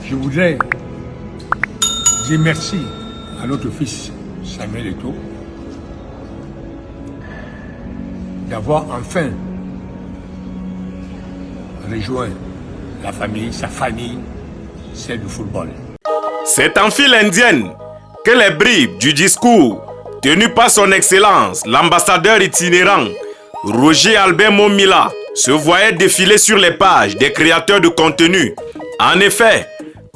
Je voudrais dire merci à notre fils Samuel Eto'o d'avoir enfin rejoint la famille, sa famille, celle du football. C'est en file indienne que les bribes du discours tenu par son excellence, l'ambassadeur itinérant Roger Albert Momila, se voyaient défiler sur les pages des créateurs de contenu. En effet,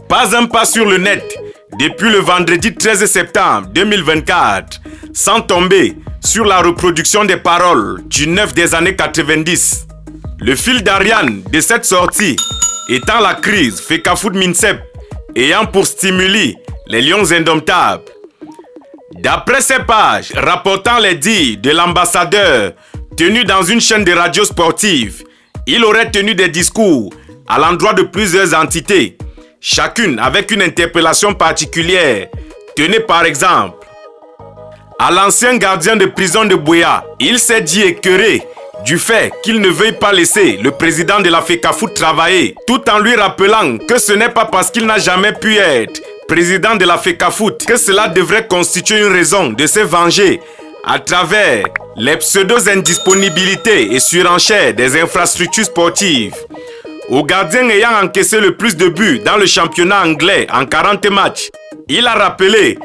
pas un pas sur le net depuis le vendredi 13 septembre 2024 sans tomber sur la reproduction des paroles du 9 des années 90. Le fil d'Ariane de cette sortie étant la crise Fecafoot Minsep ayant pour stimuli les Lions indomptables. D'après ces pages rapportant les dires de l'ambassadeur tenu dans une chaîne de radio sportive, il aurait tenu des discours à l'endroit de plusieurs entités, chacune avec une interpellation particulière. Tenez par exemple à l'ancien gardien de prison de Buea. Il s'est dit écœuré du fait qu'il ne veuille pas laisser le président de la Fecafoot travailler, tout en lui rappelant que ce n'est pas parce qu'il n'a jamais pu être président de la Fecafoot que cela devrait constituer une raison de se venger à travers les pseudo-indisponibilités et surenchères des infrastructures sportives. Au gardien ayant encaissé le plus de buts dans le championnat anglais en 40 matchs, il a rappelé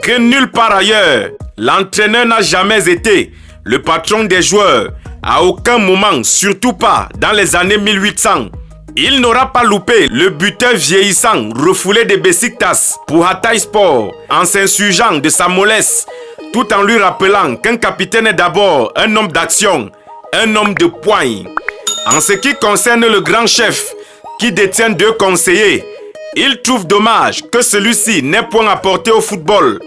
que nulle part ailleurs, l'entraîneur n'a jamais été le patron des joueurs, à aucun moment, surtout pas dans les années 1800. Il n'aura pas loupé le buteur vieillissant refoulé de Besiktas pour Hatay Sport en s'insurgeant de sa mollesse, tout en lui rappelant qu'un capitaine est d'abord un homme d'action, un homme de poigne. En ce qui concerne le grand chef qui détient 2 conseillers, il trouve dommage que celui-ci n'ait point apporté au football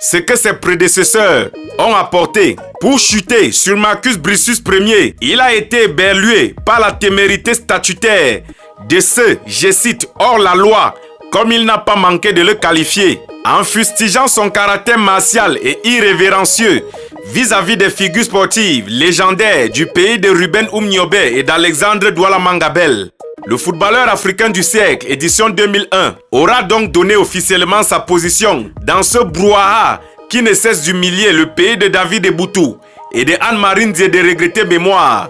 ce que ses prédécesseurs ont apporté. Pour chuter sur Marcus Brissus Ier, il a été éberlué par la témérité statutaire de ceux, je cite, hors la loi, comme il n'a pas manqué de le qualifier, en fustigeant son caractère martial et irrévérencieux vis-à-vis des figures sportives légendaires du pays de Ruben Oumniobe et d'Alexandre Douala Mangabel. Le footballeur africain du siècle, édition 2001, aura donc donné officiellement sa position dans ce brouhaha qui ne cesse d'humilier le pays de David Eboutou et de Anne-Marie Ndié de regretter mémoire.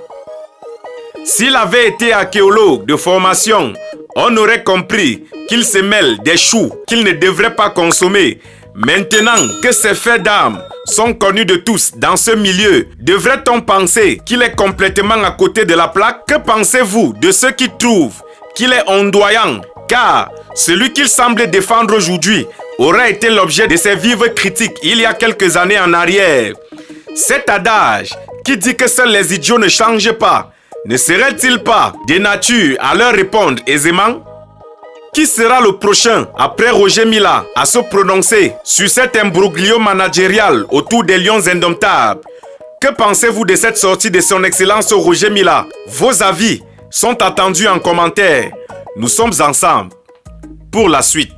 S'il avait été archéologue de formation, on aurait compris qu'il se mêle des choux qu'il ne devrait pas consommer. Maintenant que ces faits d'armes sont connus de tous dans ce milieu, devrait-on penser qu'il est complètement à côté de la plaque? Que pensez-vous de ceux qui trouvent qu'il est ondoyant? Car celui qu'il semble défendre aujourd'hui aurait été l'objet de ses vives critiques il y a quelques années en arrière. Cet adage qui dit que seuls les idiots ne changent pas, ne serait-il pas de nature à leur répondre aisément? Qui sera le prochain, après Roger Mila, à se prononcer sur cet imbroglio managérial autour des Lions indomptables? Que pensez-vous de cette sortie de son excellence Roger Mila? Vos avis sont attendus en commentaire. Nous sommes ensemble pour la suite.